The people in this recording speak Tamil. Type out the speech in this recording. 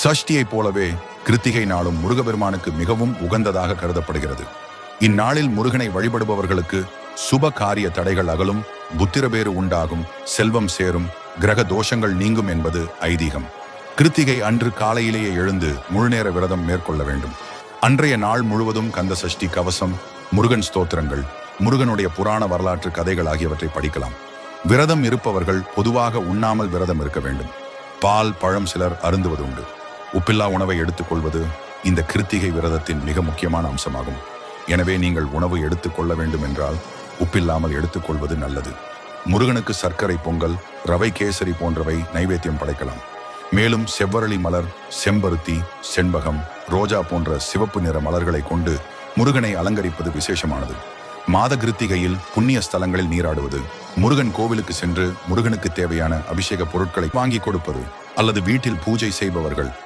சஷ்டியைப் போலவே கிருத்திகை நாளும் முருகபெருமானுக்கு மிகவும் உகந்ததாக கருதப்படுகிறது. இந்நாளில் முருகனை வழிபடுபவர்களுக்கு சுப காரிய தடைகள் அகலும், புத்திரபேறு உண்டாகும், செல்வம் சேரும், கிரக தோஷங்கள் நீங்கும் என்பது ஐதீகம். கிருத்திகை அன்று காலையிலேயே எழுந்து முழுநேர விரதம் மேற்கொள்ள வேண்டும். அன்றைய நாள் முழுவதும் கந்த சஷ்டி கவசம், முருகன் ஸ்தோத்திரங்கள், முருகனுடைய புராண வரலாற்று கதைகள் ஆகியவற்றை படிக்கலாம். விரதம் இருப்பவர்கள் பொதுவாக உண்ணாமல் விரதம் இருக்க வேண்டும். பால், பழம் சிலர் அருந்துவது உண்டு. உப்பில்லா உணவை எடுத்துக்கொள்வது இந்த கிருத்திகை விரதத்தின் மிக முக்கியமான அம்சமாகும். எனவே நீங்கள் உணவு எடுத்துக்கொள்ள வேண்டும் என்றால் உப்பில்லாமல் எடுத்துக்கொள்வது நல்லது. முருகனுக்கு சர்க்கரை பொங்கல், ரவை கேசரி போன்றவை நைவேத்தியம் படைக்கலாம். மேலும் செவ்வரளி மலர், செம்பருத்தி, செண்பகம், ரோஜா போன்ற சிவப்பு நிற மலர்களை கொண்டு முருகனை அலங்கரிப்பது விசேஷமானது. மாத கிருத்திகையில் புண்ணிய ஸ்தலங்களில் நீராடுவது, முருகன் கோவிலுக்கு சென்று முருகனுக்கு தேவையான அபிஷேக பொருட்களை வாங்கி கொடுப்பது அல்லது வீட்டில் பூஜை செய்பவர்கள்